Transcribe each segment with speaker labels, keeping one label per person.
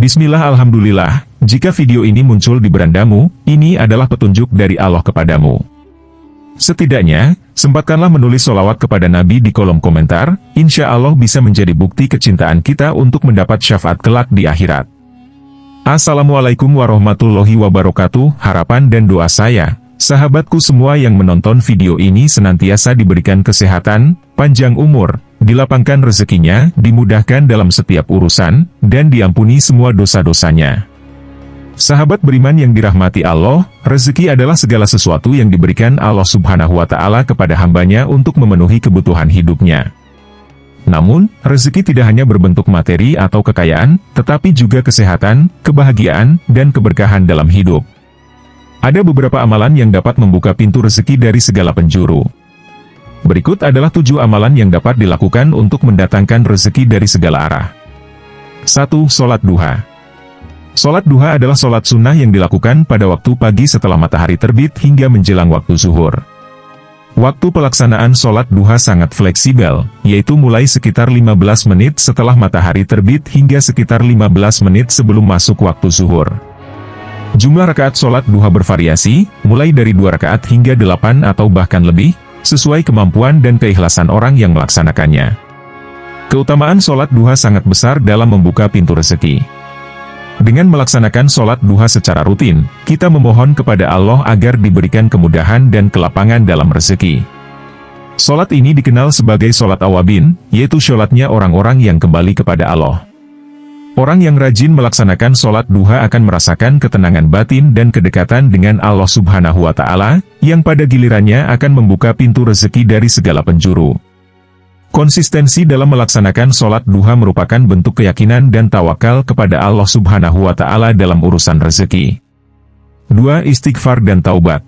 Speaker 1: Bismillah, alhamdulillah, jika video ini muncul di berandamu, ini adalah petunjuk dari Allah kepadamu. Setidaknya, sempatkanlah menulis sholawat kepada Nabi di kolom komentar, insya Allah bisa menjadi bukti kecintaan kita untuk mendapat syafaat kelak di akhirat. Assalamualaikum warahmatullahi wabarakatuh. Harapan dan doa saya, sahabatku semua yang menonton video ini senantiasa diberikan kesehatan, panjang umur, dilapangkan rezekinya, dimudahkan dalam setiap urusan, dan diampuni semua dosa-dosanya. Sahabat beriman yang dirahmati Allah, rezeki adalah segala sesuatu yang diberikan Allah Subhanahu wa Ta'ala kepada hambanya untuk memenuhi kebutuhan hidupnya. Namun, rezeki tidak hanya berbentuk materi atau kekayaan, tetapi juga kesehatan, kebahagiaan, dan keberkahan dalam hidup. Ada beberapa amalan yang dapat membuka pintu rezeki dari segala penjuru. Berikut adalah 7 amalan yang dapat dilakukan untuk mendatangkan rezeki dari segala arah. 1. Sholat duha. Sholat duha adalah sholat sunnah yang dilakukan pada waktu pagi setelah matahari terbit hingga menjelang waktu zuhur. Waktu pelaksanaan sholat duha sangat fleksibel, yaitu mulai sekitar 15 menit setelah matahari terbit hingga sekitar 15 menit sebelum masuk waktu zuhur. Jumlah rakaat sholat duha bervariasi, mulai dari 2 rakaat hingga 8 atau bahkan lebih, sesuai kemampuan dan keikhlasan orang yang melaksanakannya. Keutamaan sholat duha sangat besar dalam membuka pintu rezeki. Dengan melaksanakan sholat duha secara rutin, kita memohon kepada Allah agar diberikan kemudahan dan kelapangan dalam rezeki. Sholat ini dikenal sebagai sholat awabin, yaitu sholatnya orang-orang yang kembali kepada Allah. Orang yang rajin melaksanakan sholat duha akan merasakan ketenangan batin dan kedekatan dengan Allah Subhanahu wa Ta'ala, yang pada gilirannya akan membuka pintu rezeki dari segala penjuru. Konsistensi dalam melaksanakan sholat duha merupakan bentuk keyakinan dan tawakal kepada Allah Subhanahu wa Ta'ala dalam urusan rezeki. 2. Istighfar dan taubat.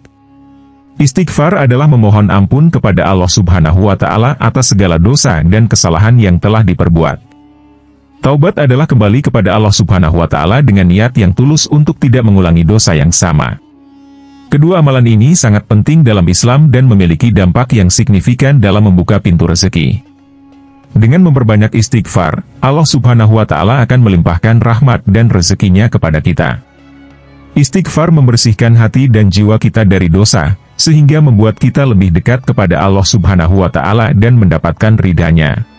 Speaker 1: Istighfar adalah memohon ampun kepada Allah Subhanahu wa Ta'ala atas segala dosa dan kesalahan yang telah diperbuat. Taubat adalah kembali kepada Allah Subhanahu wa Ta'ala dengan niat yang tulus untuk tidak mengulangi dosa yang sama. Kedua amalan ini sangat penting dalam Islam dan memiliki dampak yang signifikan dalam membuka pintu rezeki. Dengan memperbanyak istighfar, Allah Subhanahu wa Ta'ala akan melimpahkan rahmat dan rezekinya kepada kita. Istighfar membersihkan hati dan jiwa kita dari dosa, sehingga membuat kita lebih dekat kepada Allah Subhanahu wa Ta'ala dan mendapatkan ridhanya.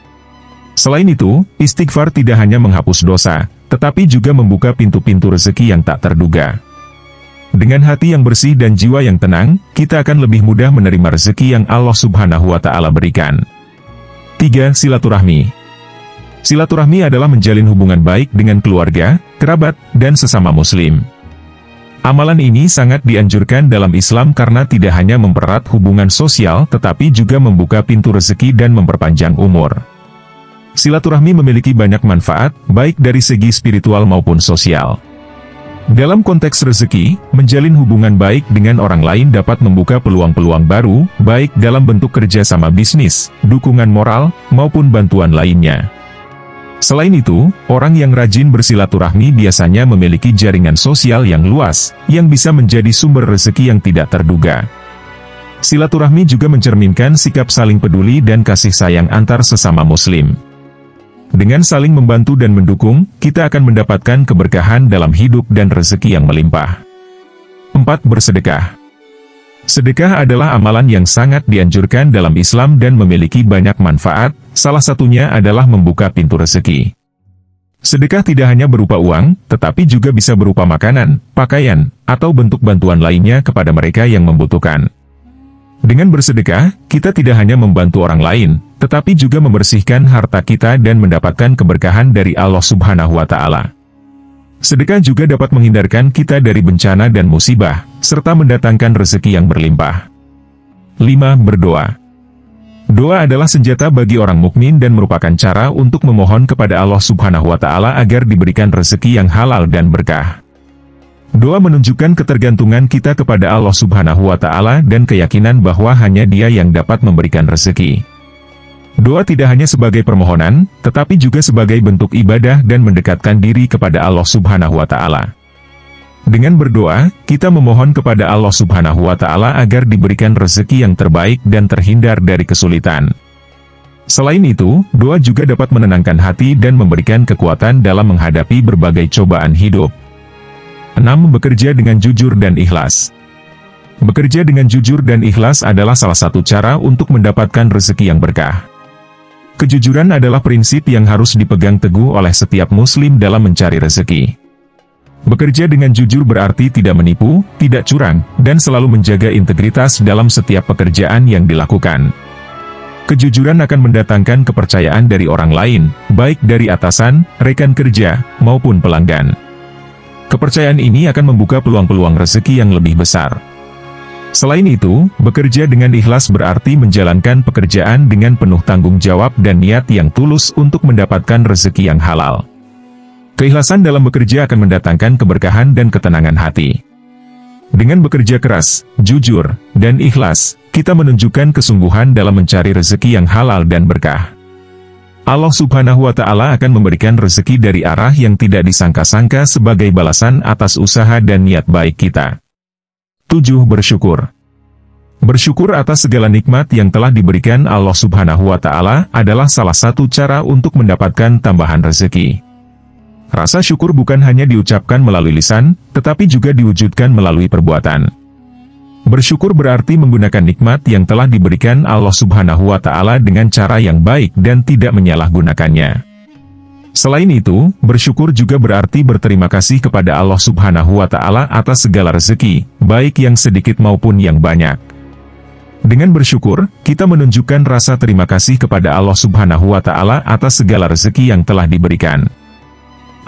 Speaker 1: Selain itu, istighfar tidak hanya menghapus dosa, tetapi juga membuka pintu-pintu rezeki yang tak terduga. Dengan hati yang bersih dan jiwa yang tenang, kita akan lebih mudah menerima rezeki yang Allah Subhanahu wa Ta'ala berikan. 3. Silaturahmi. Silaturahmi adalah menjalin hubungan baik dengan keluarga, kerabat, dan sesama muslim. Amalan ini sangat dianjurkan dalam Islam karena tidak hanya mempererat hubungan sosial tetapi juga membuka pintu rezeki dan memperpanjang umur. Silaturahmi memiliki banyak manfaat, baik dari segi spiritual maupun sosial. Dalam konteks rezeki, menjalin hubungan baik dengan orang lain dapat membuka peluang-peluang baru, baik dalam bentuk kerjasama bisnis, dukungan moral, maupun bantuan lainnya. Selain itu, orang yang rajin bersilaturahmi biasanya memiliki jaringan sosial yang luas, yang bisa menjadi sumber rezeki yang tidak terduga. Silaturahmi juga mencerminkan sikap saling peduli dan kasih sayang antar sesama muslim. Dengan saling membantu dan mendukung, kita akan mendapatkan keberkahan dalam hidup dan rezeki yang melimpah. 4. Bersedekah. Sedekah adalah amalan yang sangat dianjurkan dalam Islam dan memiliki banyak manfaat, salah satunya adalah membuka pintu rezeki. Sedekah tidak hanya berupa uang, tetapi juga bisa berupa makanan, pakaian, atau bentuk bantuan lainnya kepada mereka yang membutuhkan. Dengan bersedekah, kita tidak hanya membantu orang lain, tetapi juga membersihkan harta kita dan mendapatkan keberkahan dari Allah Subhanahu wa Ta'ala. Sedekah juga dapat menghindarkan kita dari bencana dan musibah, serta mendatangkan rezeki yang berlimpah. 5. Berdoa. Doa adalah senjata bagi orang mukmin dan merupakan cara untuk memohon kepada Allah Subhanahu wa Ta'ala agar diberikan rezeki yang halal dan berkah. Doa menunjukkan ketergantungan kita kepada Allah Subhanahu wa Ta'ala dan keyakinan bahwa hanya Dia yang dapat memberikan rezeki. Doa tidak hanya sebagai permohonan, tetapi juga sebagai bentuk ibadah dan mendekatkan diri kepada Allah Subhanahu wa Ta'ala. Dengan berdoa, kita memohon kepada Allah Subhanahu wa Ta'ala agar diberikan rezeki yang terbaik dan terhindar dari kesulitan. Selain itu, doa juga dapat menenangkan hati dan memberikan kekuatan dalam menghadapi berbagai cobaan hidup. 6. Bekerja dengan jujur dan ikhlas. Bekerja dengan jujur dan ikhlas adalah salah satu cara untuk mendapatkan rezeki yang berkah. Kejujuran adalah prinsip yang harus dipegang teguh oleh setiap muslim dalam mencari rezeki. Bekerja dengan jujur berarti tidak menipu, tidak curang, dan selalu menjaga integritas dalam setiap pekerjaan yang dilakukan. Kejujuran akan mendatangkan kepercayaan dari orang lain, baik dari atasan, rekan kerja, maupun pelanggan. Kepercayaan ini akan membuka peluang-peluang rezeki yang lebih besar. Selain itu, bekerja dengan ikhlas berarti menjalankan pekerjaan dengan penuh tanggung jawab dan niat yang tulus untuk mendapatkan rezeki yang halal. Keikhlasan dalam bekerja akan mendatangkan keberkahan dan ketenangan hati. Dengan bekerja keras, jujur, dan ikhlas, kita menunjukkan kesungguhan dalam mencari rezeki yang halal dan berkah. Allah Subhanahu wa Ta'ala akan memberikan rezeki dari arah yang tidak disangka-sangka sebagai balasan atas usaha dan niat baik kita. 7. Bersyukur. Bersyukur atas segala nikmat yang telah diberikan Allah Subhanahu wa Ta'ala adalah salah satu cara untuk mendapatkan tambahan rezeki. Rasa syukur bukan hanya diucapkan melalui lisan, tetapi juga diwujudkan melalui perbuatan. Bersyukur berarti menggunakan nikmat yang telah diberikan Allah Subhanahu wa Ta'ala dengan cara yang baik dan tidak menyalahgunakannya. Selain itu, bersyukur juga berarti berterima kasih kepada Allah Subhanahu wa Ta'ala atas segala rezeki, baik yang sedikit maupun yang banyak. Dengan bersyukur, kita menunjukkan rasa terima kasih kepada Allah Subhanahu wa Ta'ala atas segala rezeki yang telah diberikan.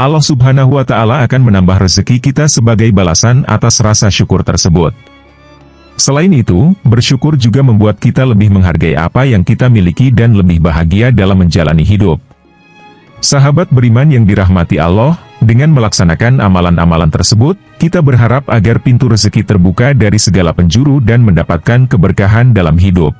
Speaker 1: Allah Subhanahu wa Ta'ala akan menambah rezeki kita sebagai balasan atas rasa syukur tersebut. Selain itu, bersyukur juga membuat kita lebih menghargai apa yang kita miliki dan lebih bahagia dalam menjalani hidup. Sahabat beriman yang dirahmati Allah, dengan melaksanakan amalan-amalan tersebut, kita berharap agar pintu rezeki terbuka dari segala penjuru dan mendapatkan keberkahan dalam hidup.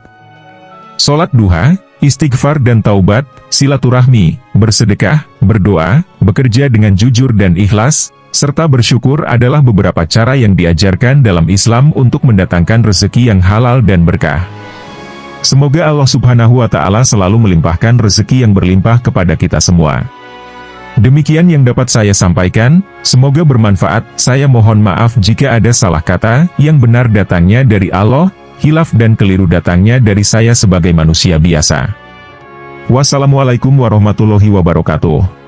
Speaker 1: Salat duha, istighfar dan taubat, silaturahmi, bersedekah, berdoa, bekerja dengan jujur dan ikhlas, serta bersyukur adalah beberapa cara yang diajarkan dalam Islam untuk mendatangkan rezeki yang halal dan berkah. Semoga Allah Subhanahu wa Ta'ala selalu melimpahkan rezeki yang berlimpah kepada kita semua. Demikian yang dapat saya sampaikan, semoga bermanfaat. Saya mohon maaf jika ada salah kata, yang benar datangnya dari Allah, hilaf dan keliru datangnya dari saya sebagai manusia biasa. Wassalamualaikum warahmatullahi wabarakatuh.